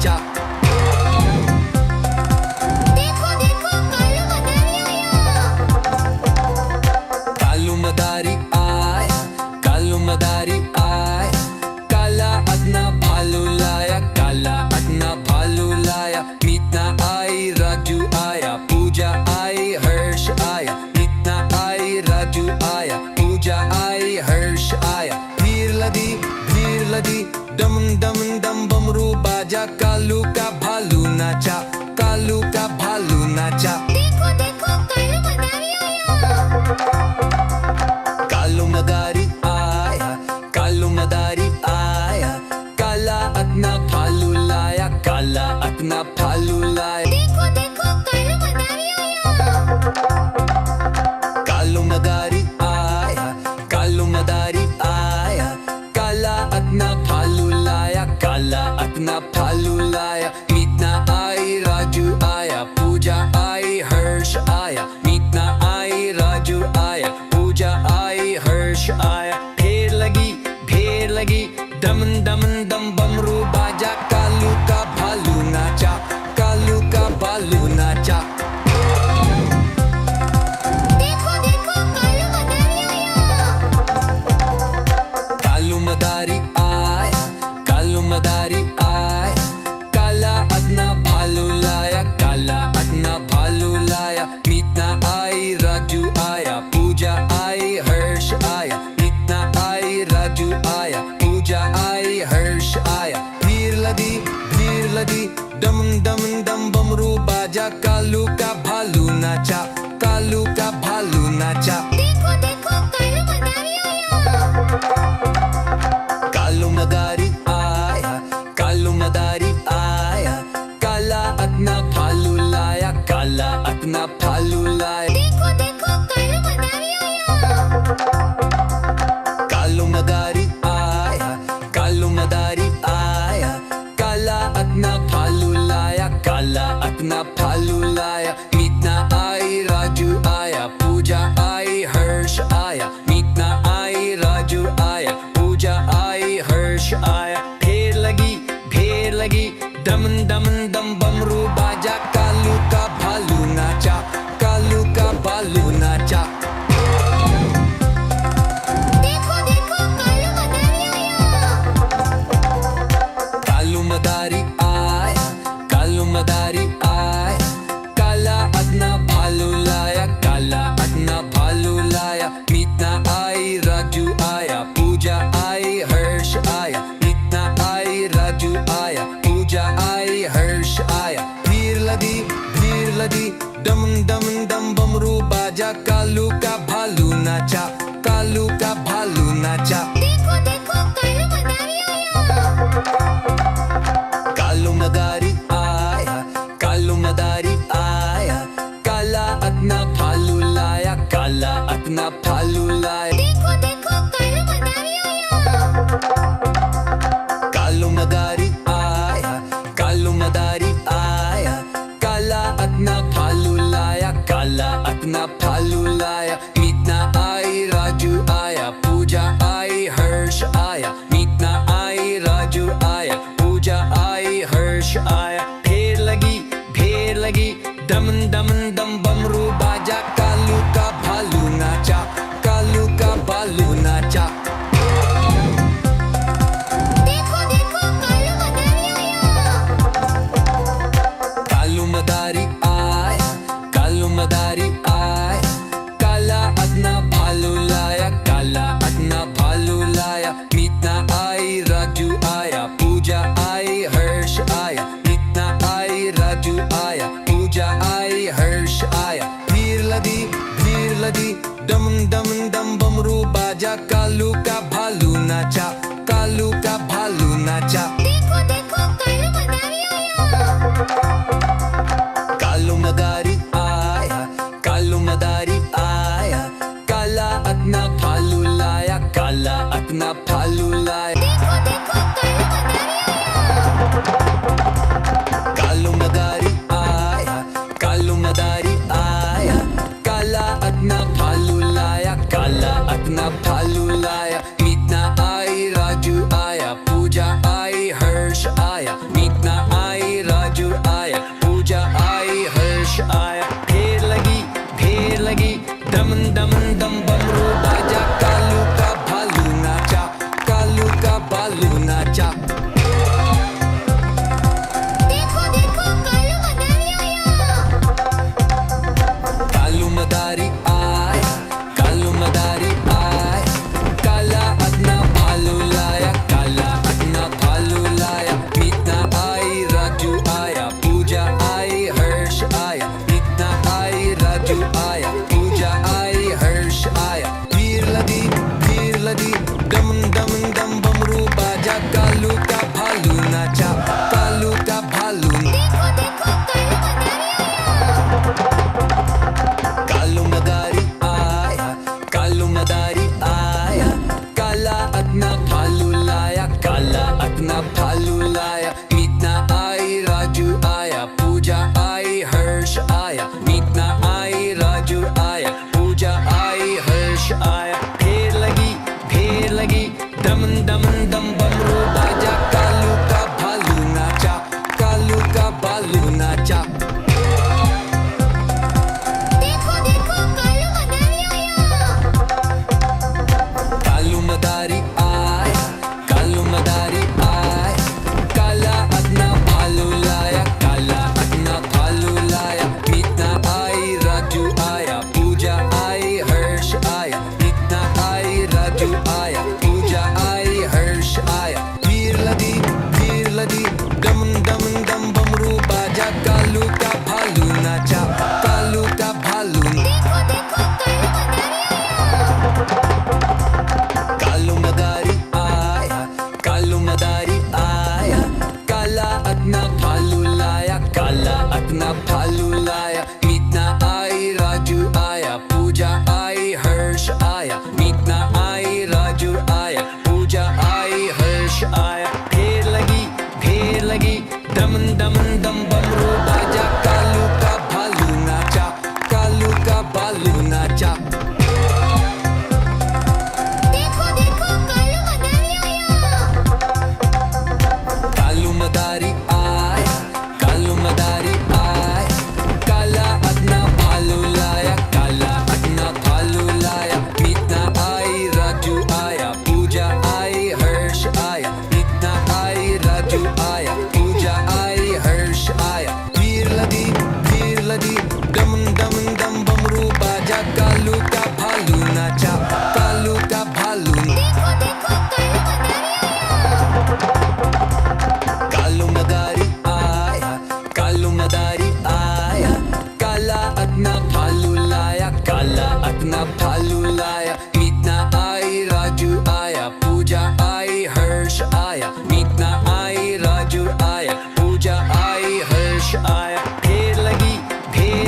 नाचा। देखो देखो कालू मदारी आया। कालू मदारी आया, काला अदना भालू लाया, काला अदना भालू लाया। मीतना आई, राजू आया, पूजा आई, हर्ष आया। मीतना आई, राजू आया, पूजा आई, हर्ष आया। भीड़ लगी दम दम दम बमरू बाजा, कालू का भालू नाचा, कालू का भालू नाचा। देखो देखो कालू मदारी आया, कालू मदारी आया, काला अदना भालू लाया, काला अदना भालू लाया। देखो देखो कालू मदारी आया, कालू मदारी आया, काला अदना भालू लाया, काला अदना भालू लाया। मीतना आई, राजू आया, पूजा आई, हर्ष आया। मीतना आई, राजू आया, पूजा आई, हर्ष आया। ढेर लगी दम दम दम बमरू बाजा, कालू का भालू नाचा, कालू का भालू नाचा। देखो देखो कालू मदारी आया, कालू मदारी आया, काला अदना भालू लाया, काला अदना भालू लाया। मीतना आई, राजू आया, पूजा आई, हर्ष आया। मीतना आई, राजू आया, पूजा आई, हर्ष आया। भीड़ लगी दम दम दम बमरू बाजा, कालू का भालू नाचा, कालू का भालू नाचा। देखो देखो कालू मदारी आया, कालू मदारी आया, काला अदना भालू लाया, काला अदना भालू लाया। देखो देखो कालू मदारी आया, कालू मदारी आया, काला अदना भालू लाया, काला अदना भालू लाया। मीतना आई, राजू आया, पूजा आई, हर्ष आया। मीतना आई, राजू आया, पूजा आई, हर्ष आया। ढेर लगी दम दम दम बमरू बाजा, कालू का भालू नाचा, कालू का भालू नाचा। देखो देखो कालू मदारी आया, कालू मदारी आया, काला अदना भालू लाया, काला अदना भालू लाया। मीतना आई, राजू आया, पूजा आई, हर्ष आया। मीतना आई, राजू आया, पूजा आई, हर्ष आया। भीड़ लगी दम दम दम बमरू बाजा, कालू का भालू नाचा, कालू का भालू नाचा। देखो देखो कालू मदारी आया, कालू मदारी आया, काला अदना भालू लाया, काला अदना भालू लाया। देखो देखो कालू मदारी आया, कालू मदारी आया, काला अदना भालू लाया, काला अदना भालू लाया। मीतना आई, राजू आया, पूजा आई, हर्ष आया। मीतना आई, राजू आया, पूजा आई, हर्ष आया। ढेर लगी दम दम दम बमरू बाजा, कालू का भालू नाचा, कालू का भालू नाचा। देखो देखो कालू मदारी आया, कालू मदारी आया, काला अदना भालू लाया, काला अदना भालू लाया। मीतना आई, राजू आया, पूजा आई, हर्ष आया। मीतना आई, राजू आया, पूजा आई, हर्ष आया। भीड़ लगी दम दम दम बमरू बाजा, कालू का भालू नाचा, कालू का भालू नाचा। देखो देखो कालू मदारी आया, कालू मदारी आया, काला अदना भालू लाया, काला अदना भालू लाया। देखो देखो कालू मदारी आया, कालू मदारी आया, काला अदना भालू लाया, काला अदना भालू लाया। मीतना आई, राजू आया, पूजा आई, हर्ष आया। मीतना आई, नाचा, कालू का भालू। देखो देखो कालू मदारी आया। कालू मदारी आया, काला अपना भालू लाया, काला अपना भालू लाया। मीतना आई, राजू आया, पूजा आई, हर्ष आया। मीतना आई, राजू आया, पूजा आई, हर्ष आया। ढेर लगी, दम दम दम बमरू बाजा, कालू का भालू नाचा, कालू का भालू नाचा। देखो देखो कालू मदारी आया। कालू मदारी आया, काला अपना भालू लाया, काला अपना भालू लाया। मीतना आई, राजू आया, पूजा आई, हर्ष आया। मीतना आई, राजू आया, पूजा आई, हर्ष आया। वीर लदी, दम दम दम बमरू बाजा, कालू का भालू नाचा, कालू का भालू। देखो देखो कालू मदारी आया, कालू मदारी आया, काला अपना भालू लाया, काला अपना भालू लाया। मीतना आई, राजू आया, पूजा आई, हर्ष आया। मीतना आई, राजू आया, पूजा आई, हर्ष आया। ढेर लगी, दम दम दम बमरू बाजा, कालू का भालू नाचा, कालू का भालू नाचा। देखो देखो कालू मदारी आया, कालू मदारी आया, काला अपना भालू लाया, काला अपना भालू लाया। मीतना आई, राजू आया, पूजा आई, हर्ष आया। मीतना आई, राजू आया, पूजा आई, हर्ष आया। वीर लदी, दम दम दम बमरू बाजा, कालू का भालू नाचा, कालू का भालू। देखो देखो कालू मदारी आया, कालू मदारी आया, काला अपना भालू लाया, काला अपना भालू लाया। मीतना आई, राजू आया, पूजा आई, हर्ष आया। मीतना आई, राजू आया, पूजा आई, हर्ष आया। ढेर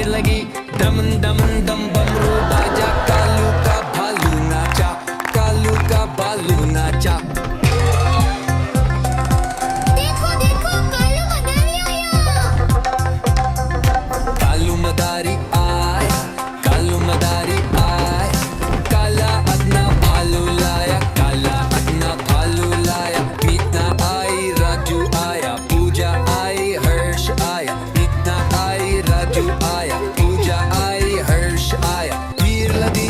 लगी, दम दम दम बमरू बाजा, कालू का भालू नाचा, कालू का भालू नाचा। देखो देखो कालू मदारी आया, कालू मदारी आया, काला अपना भालू लाया, काला अपना भालू लाया। मीतना आई, राजू आया, पूजा आई, हर्ष आया। मीतना आई, राजू आया, पूजा आई, हर्ष आया। वीर लदी,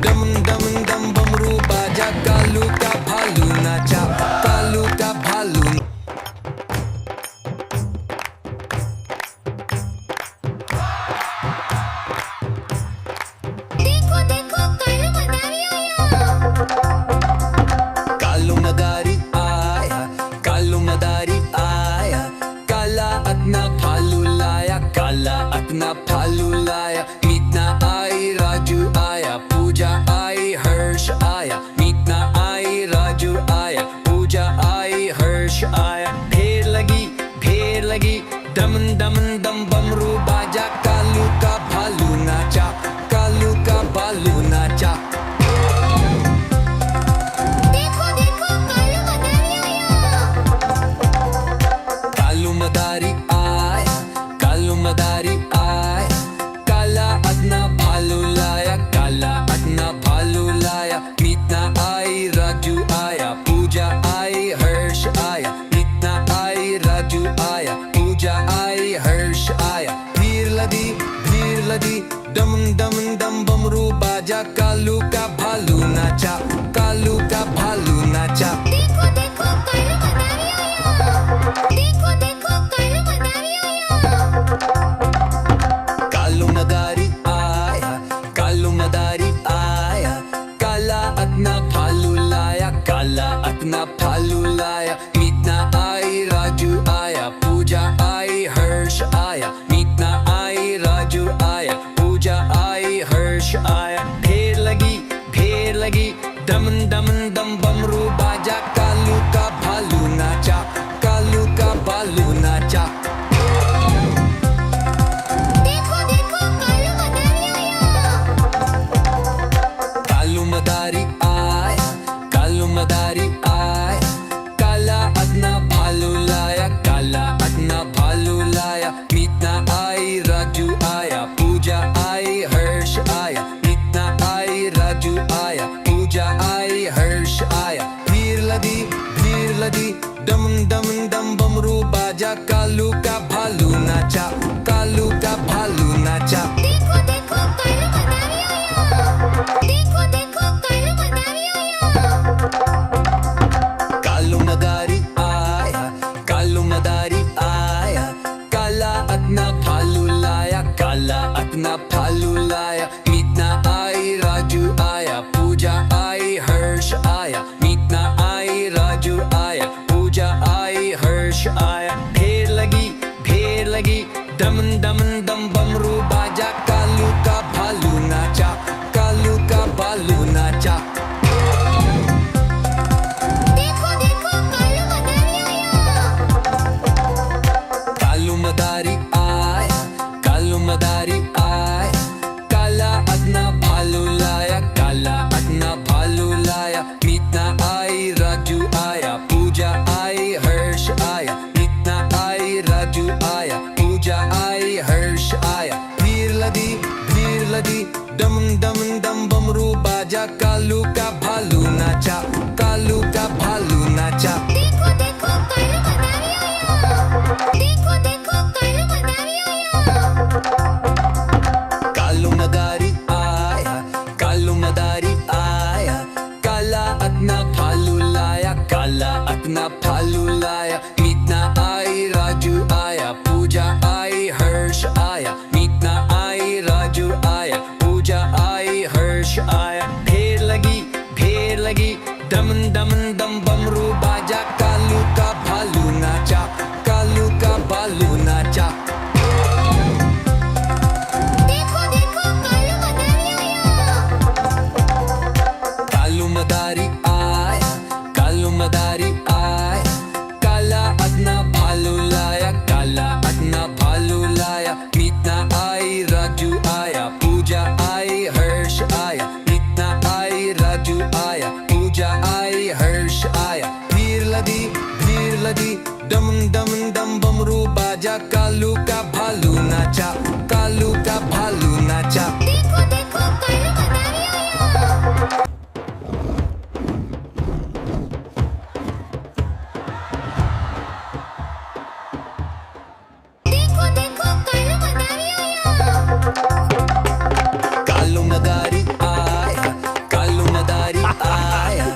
दम दम दम बमरू बाजा, कालू का भालू नाचा, कालू का भालू। देखो देखो कालू मदारी आया, कालू मदारी आया, काला अपना भालू लाया, काला अपना भालू लाया। मीतना आई, राजू आया, पूजा आई, हर्ष आया। मीतना आई, राजू आया, पूजा आई, हर्ष आया। ढेर लगी, दम दम दम बमरू बाजा, कालू का भालू नाचा, कालू का भालू नाचा। देखो देखो कालू मदारी आया, कालू मदारी आया, काला अपना भालू लाया, काला अपना भालू लाया। मीतना आई, राजू आया, पूजा आई, हर्ष आया। मीतना आई, राजू आया, पूजा आई, हर्ष आया। वीर लदी, दम दम दम बमरू बाजा, कालू का भालू नाचा, कालू का भालू नाचा। देखो देखो कालू मदारी आया, कालू मदारी आया, काला अपना भालू लाया, काला अपना भालू लाया। मीतना आई, राजू आया, पूजा आई, हर्ष आया। मीतना आई, राजू आया, पूजा आई, हर्ष आया। ढेर लगी, नाचा, कालू का भालू नाचा। देखो देखो कालू मदारी आया। देखो देखो कालू मदारी आया। कालू मदारी आया, कालू मदारी आया, काला अपना भालू लाया, काला अपना भालू लाया। मीतना आई, राजू आया, पूजा आई, हर्ष आया। मीतना आई, राजू आया, पूजा आई, हर्ष आया। ढेर लगी, दमन दमन दम बमरू बाजा, कालू का भालू नाचा, कालू का भालू नाचा। देखो देखो कालू मदारी आया। कालू मदारी आया, कालू मदारी आया, काला अपना भालू लाया, काला अपना भालू लाया। मीतना आई, राजू आया, पूजा आई, हर्ष आया। मीतना आई, राजू आया, पूजा आई, हर्ष आया। भीड़ लगी, दम दम दम बमरू बाजा, कालू का भालू नाचा, कालू का भालू नाचा। देखो देखो कालू मदारी आया। देखो देखो कालू मदारी आया। कालू मदारी आया, कालू मदारी आया, काला अपना भालू लाया, काला अपना भालू लाया। मीतना आई, राजू आया, पूजा आई, हर्ष आया। मीतना आई, राजू आया, पूजा आई, हर्ष आया। ढेर लगी, दमन दमन दम बमरू बाजा, कालू का भालू नाचा, कालू का भालू नाचा। देखो देखो कालू मदारी आया। कालू मदारी आया, कालू मदारी आया, काला अपना भालू लाया, काला अपना भालू लाया। मीतना आई, राजू आया, पूजा आई, हर्ष आया। मीतना आई, राजू आया, पूजा आई, हर्ष आया। भीड़ लगी, दम दम दम बमरू बाजा, कालू का भालू नाचा, कालू का भालू नाचा। देखो देखो कालू मदारी आया। देखो देखो कालू मदारी आया। कालू मदारी आया, कालू मदारी आया,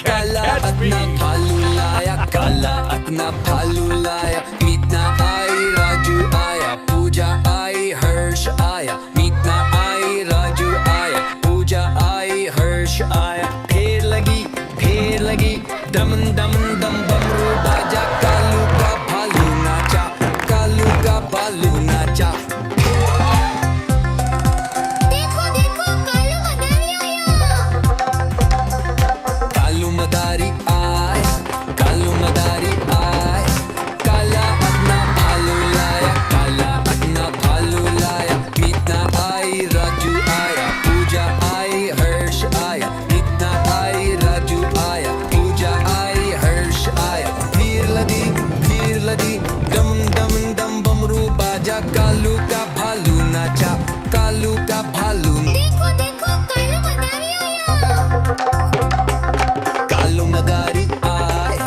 काला अपना भालू लाया, काला अपना भालू लाया। मीतना आई, राजू आया, पूजा आई, हर्ष आया। मीतना आई, राजू आया, पूजा आई, हर्ष आया। ढेर लगी, दमन दमन दम बमरू बाजा, कालू का भालू नाचा, कालू का भालू नाचा। देखो देखो कालू मदारी आया। कालू मदारी आया, कालू मदारी आया, काला अपना भालू लाया, काला अपना भालू लाया। मीतना आई, राजू आया, पूजा आई, हर्ष आया। मीतना आई, राजू आया, पूजा आई, हर्ष आया। भीड़ लगी, दम दम दम बमरू बाजा, कालू का भालू नाचा, कालू का भालू। देखो देखो कालू मदारी आया। कालू मदारी आया,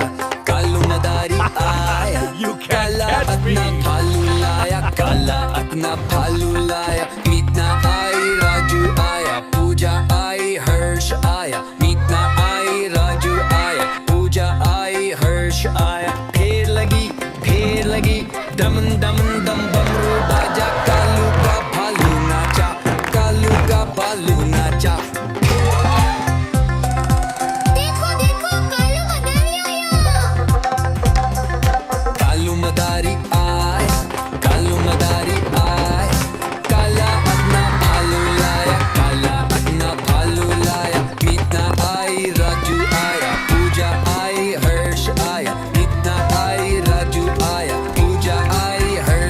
कालू मदारी आया, काला अपना भालू लाया, काला अपना भालू लाया। मीतना आई, राजू आया, पूजा आई, हर्ष आया। मीतना आई, राजू आया, पूजा आई, हर्ष आया। ढेर लगी, दमन दमन दम बमरू बाजा, कालू का भालू नाचा, कालू का भालू नाचा। देखो देखो कालू मदारी आया। कालू मदारी आया, कालू मदारी आया, काला अपना भालू लाया, काला अपना भालू लाया। मीतना आई, राजू आया, पूजा आई, हर्ष आया। मीतना आई, राजू आया, पूजा आई, हर्ष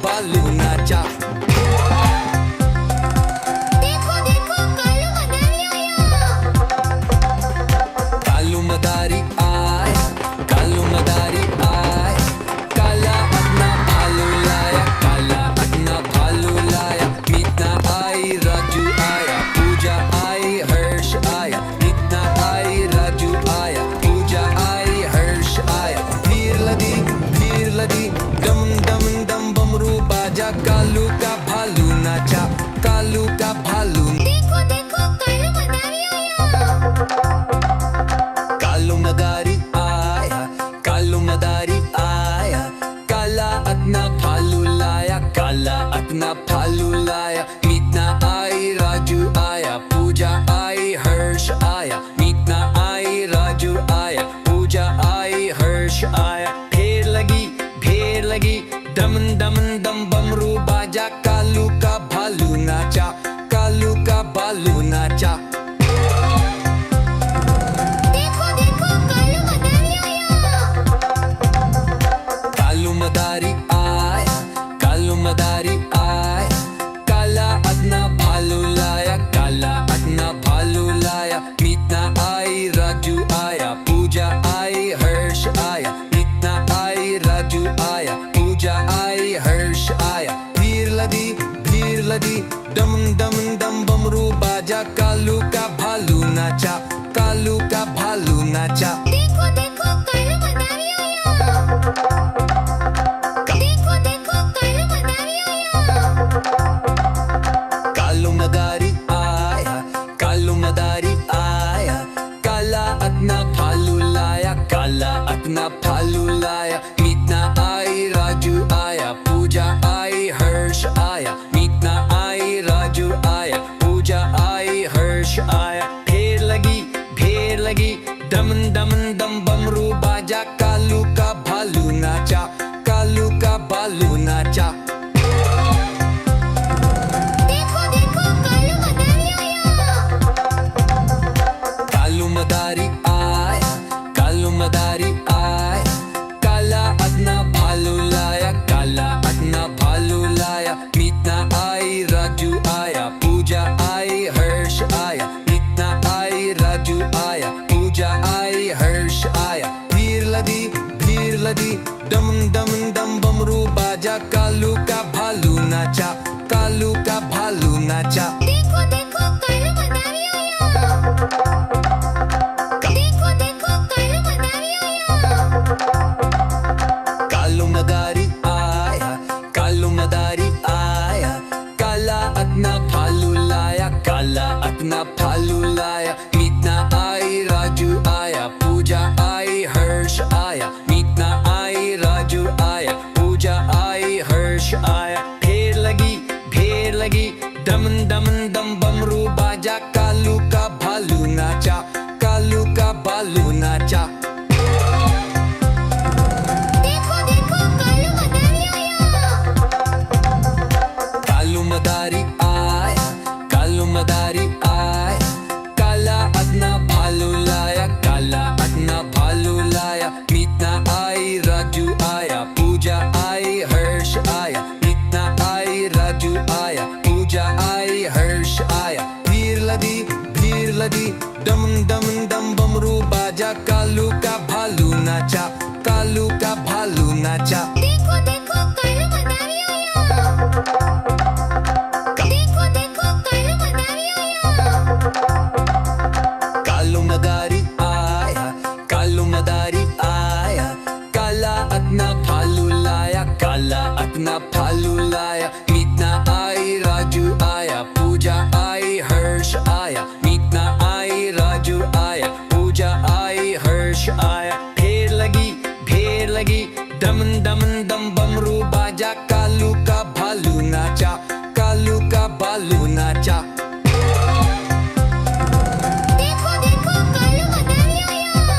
भालू नाचा। देखो देखो कालू मदारी आया। कालू मदारी आया, कालू मदारी आया, काला अपना भालू लाया, काला अपना भालू लाया। मीता आई, राजू आया, पूजा आई, हर्ष आया। मीता आई, राजू आया, पूजा आई, हर्ष आया। भीड़ लगी डम डम डम बमरू बाजा, कालू का भालू नाचा, कालू का भालू। देखो देखो कालू मदारी आया। कालू मदारी आया, कालू मदारी आया, काला अपना भालू लाया, काला अपना भालू लाया। मीता आई, राजू आया, पूजा आई, हर्ष आया। मीता आई, राजू आया, पूजा आई, हर्ष आया। भीड़ लगी डम डम डम बमरू बाजा, कालू का भालू नाचा, कालू का भालू नाचा। देखो देखो कालू मदारी आया। कालू मदारी आया, कालू मदारी आया, काला अपना भालू लाया, काला अपना भालू लाया। मीता आई, राजू आया, पूजा आई, हर्ष आया। मीता आई, राजू आया, पूजा आई, हर्ष आया। भीड़ लगी डम डम डम बमरू बाजा, कालू का भालू नाचा, कालू का भालू नाचा। देखो देखो कालू मदारी आया। देखो देखो कालू मदारी आया। कालू मदारी आया, कालू मदारी आया, काला अपना भालू लाया, काला अपना भालू लाया। मीता आई, राजू आया, पूजा आई, हर्ष आया। मीता आई, राजू आया, पूजा आई, हर्ष आया। भीड़ लगी डम डम डम बमरू बाजा, कालू का भालू नाचा, कालू का भालू नाचा। देखो देखो कालू मदारी आया। कालू मदारी आया, कालू मदारी आया, काला अपना भालू लाया, काला अपना भालू लाया। मीता आई, राजू आया, पूजा आई, हर्ष आया। मीता आई, राजू आया, पूजा आई, हर्ष आया। भीड़ लगी डम डम डम बमरू बाजा, कालू का भालू नाचा, कालू का भालू नाचा। देखो देखो कालू मदारी आया। देखो देखो कालू मदारी आया। कालू मदारी आया, कालू मदारी आया, काला अपना भालू लाया, काला अपना भालू लाया। मीता आई, राजू आया, पूजा आई, हर्ष आया। मीता आई, राजू आया, पूजा आई, हर्ष आया। भीड़ लगी डम डम डम बमरू बाजा, कालू का भालू नाचा, कालू का भालू नाचा। देखो देखो कालू मदारी आया। कालू मदारी आया, कालू मदारी आया, काला अपना भालू लाया, काला अपना भालू लाया। मीता आई, राजू आया, पूजा आई, हर्ष आया। मीता आई, राजू आया, पूजा आई, हर्ष आया। भीड़ लगी डम डम डम बमरू बाजा, कालू का भालू नाचा, कालू का भालू नाचा। देखो देखो कालू मदारी आया। देखो देखो कालू मदारी आया। कालू मदारी आया, कालू मदारी आया, काला अपना भालू लाया, काला अपना भालू लाया। मीता आई, राजू आया, पूजा आई, हर्ष आया। मीता आई, राजू आया, पूजा आई, हर्ष आया। भीड़ लगी डम डम डम बमरू बाजा, कालू का भालू नाचा, कालू का भालू नाचा। देखो देखो कालू मदारी आया।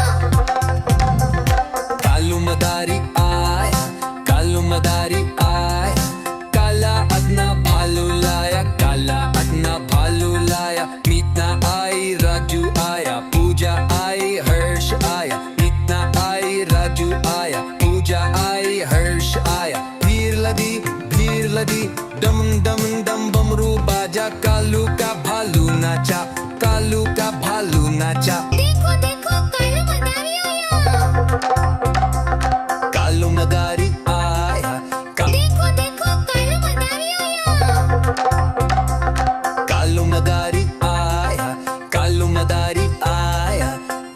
कालू मदारी आया, कालू मदारी आया, काला अपना भालू लाया, काला अपना भालू लाया। मीता आई, राजू आया, पूजा आई, हर्ष आया। मीता आई, राजू आया, पूजा आई, हर्ष आया। भीड़ लदी डम डम डम बमरू बाजा कालू का भालू नाचा कालू का भालू नाचा देखो देखो कालू मदारी आया कालू मदारी आया देखो देखो कालू मदारी आया कालू मदारी आया कालू मदारी आया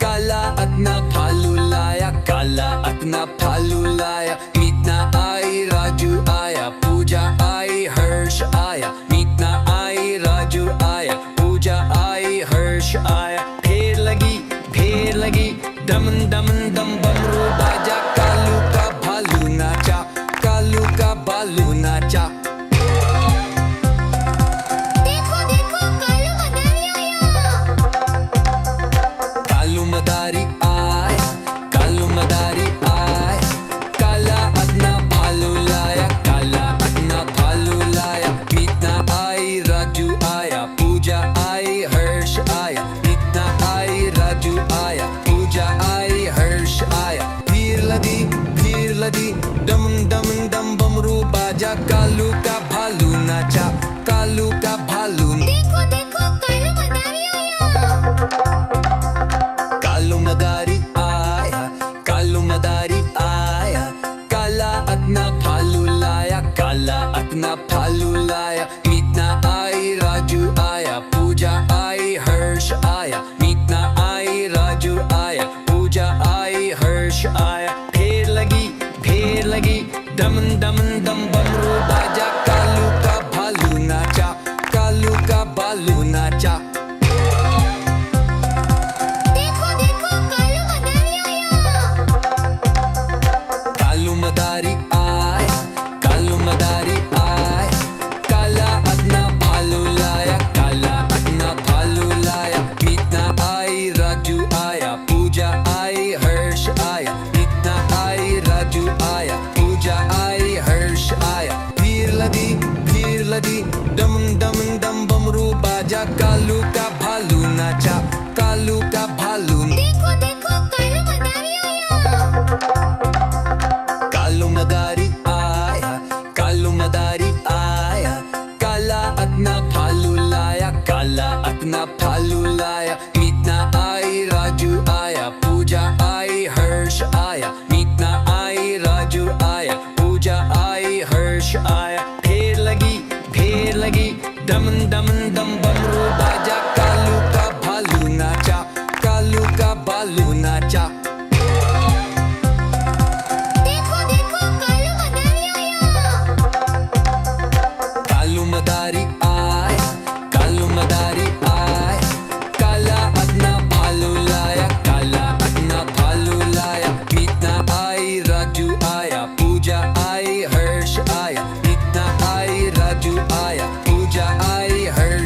काला अपना भालू लाया काला अपना भालू लाया मीतना आई राजू आया पूजा आई हर्ष आया मीतना आई राजू आया पूजा आई हर्ष आया फेर लगी डम डम डम बमरू बाजा कालू का भालू नाचा कालू का भालू नाचा देखो देखो कालू मदारी आया कालू मदारी आया कालू मदारी आया काला अपना भालू लाया काला अपना भालू लाया मीतना आई राजू आया पूजा आई हर्ष आया मीतना आई राजू आया पूजा आई हर्ष आया फिर लदी डम डम डम बमरू बाजा कालू का भालू नाचा कालू का भालू देखो देखो कालू मदारी आया कालू मदारी आया कालू मदारी आया काला अपना भालू लाया काला अपना भालू लाया मीतना आई राजू आया पूजा आई हर्ष आया मीतना आई राजू आया पूजा आई हर्ष आया फेर लगी डम डम डम बमरू बाजा कालू का भालू नाचा कालू का भालू नाचा देखो देखो कालू मदारी आया कालू मदारी आया कालू मदारी आया काला अपना भालू लाया काला अपना भालू लाया मीतना आई राजू आया पूजा आई हर्ष आया मीतना आई राजू आया पूजा आई हर्ष आया फेर लगी डम डम डम बमरू बाजा कालू का भालू नाचा कालू का भालू नाचा कालू मदारी आया कालू मदारी आया काला अपना भालू लाया काला अपना भालू लाया मीतना आई राजू आया पूजा आई हर्ष आया मीतना आई राजू आया पूजा आई हर्ष आया फिर लदी डम डम डम बमरू बाजा कालू का भालू नाचा कालू का भालू देखो देखो कालू मदारी आया कालू मदारी आया कालू मदारी आया काला अपना भालू लाया काला अपना भालू लाया मीतना आई राजू आया पूजा आई हर्ष आया मीतना आई राजू आया पूजा आई हर्ष आया फेर लगी डम डम डम बमरू बाजा कालू का भालू नाचा कालू का भालू नाचा देखो देखो कालू मदारी आया कालू मदारी आया कालू मदारी आया काला अपना भालू लाया काला अपना भालू लाया मीतना आई राजू आया पूजा आई हर्ष आया मीतना आई राजू आया पूजा आई हर्ष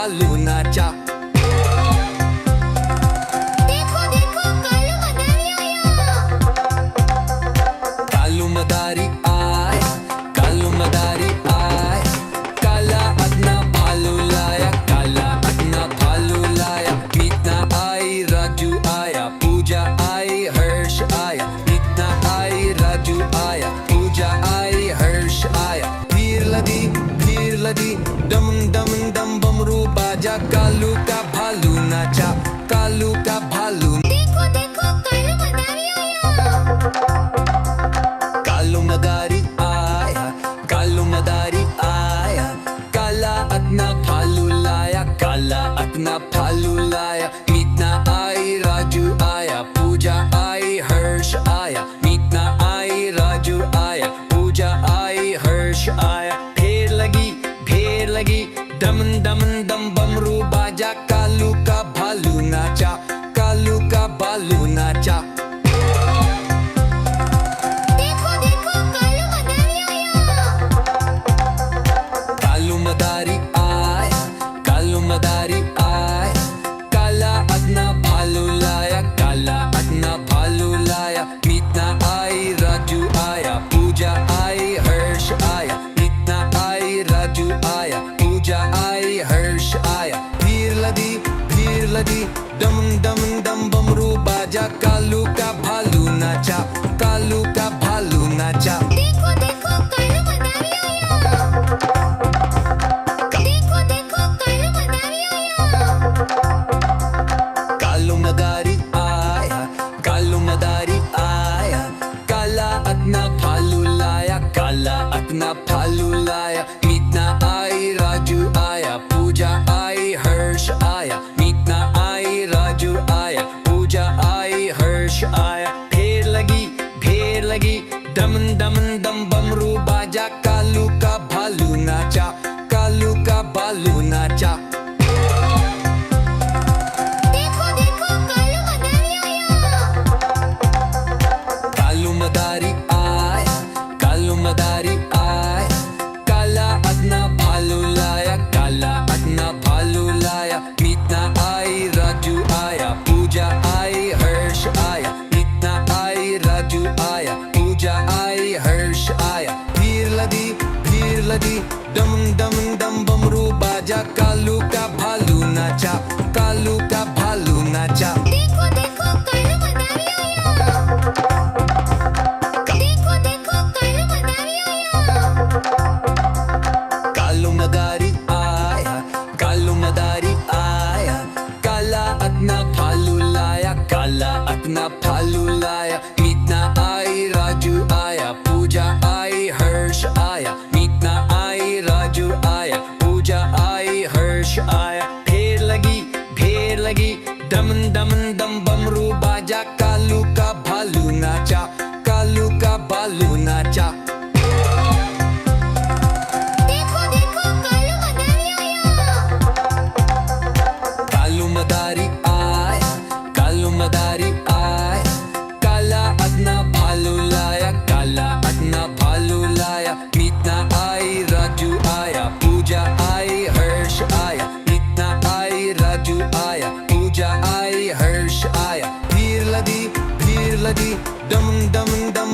भालू नाचा। देखो देखो कालू मदारी आया। कालू मदारी आया, कालू मदारी आया, काला अपना भालू लाया, काला अपना भालू लाया। मीतना आई, राजू आया, पूजा आई, हर्ष आया। मीतना आई, राजू आया, पूजा आई, हर्ष आया। भीड़ लगी डम डम डम बमरू बाजा, कालू का भालू नाचा, कालू का भालू। देखो देखो कालू मदारी आया। कालू मदारी आया, कालू मदारी आया, काला अपना भालू लाया, काला अपना भालू लाया। मीतना आई, राजू आया, पूजा आई, हर्ष आया। मीतना आई, राजू आया, पूजा आई, हर्ष आया। भीड़ लगी डम डम डम बमरू बाजा, कालू का भालू नाचा, कालू का भालू नाचा। देखो देखो कालू मदारी आया। कालू मदारी आया, कालू मदारी आया, काला अपना भालू लाया, काला अपना भालू लाया। मीतना आई, राजू आया, पूजा आई, हर्ष आया। मीतना आई, राजू आया, पूजा आई, हर्ष आया। भीड़ लगी डम डम डम बमरू बाजा, कालू का भालू नाचा, कालू का भालू नाचा। देखो देखो कालू मदारी आया। देखो देखो कालू मदारी आया। कालू मदारी आया, कालू मदारी आया, काला अपना भालू लाया, काला अपना भालू लाया। मीतना आई, राजू आया, पूजा आई, हर्ष आया। मीतना आई, राजू आया, पूजा आई, हर्ष आया। भीड़ लगी डम डम डम बमरू बाजा, कालू का भालू नाचा, कालू का भालू नाचा। देखो देखो कालू मदारी आया। कालू मदारी आया, कालू मदारी आया, काला अपना भालू लाया, काला अपना भालू लाया। मीतना आई, राजू आया, पूजा आई, हर्ष आया। मीतना आई, राजू आया, पूजा आई, हर्ष आया। भीड़ लगी डम डम डम बमरू बाजा, कालू का भालू नाचा, कालू का भालू नाचा। देखो देखो कालू मदारी आया। देखो देखो कालू मदारी आया। कालू मदारी आया, कालू मदारी आया, काला अपना भालू लाया, काला अपना भालू लाया। मीतना आई, राजू आया, पूजा आई, हर्ष आया। मीतना आई, राजू आया, पूजा आई, हर्ष आया। भीड़ लगी डम डम डम बमरू बाजा, कालू का भालू नाचा, कालू का भालू नाचा। देखो देखो कालू मदारी आया। कालू मदारी आया, कालू मदारी आया, काला अपना भालू लाया, काला अपना भालू लाया। मीतना आई, राजू आया, पूजा आई, हर्ष आया। मीतना आई, राजू आया, पूजा आई, हर्ष आया। भीड़ लगी डम डम डम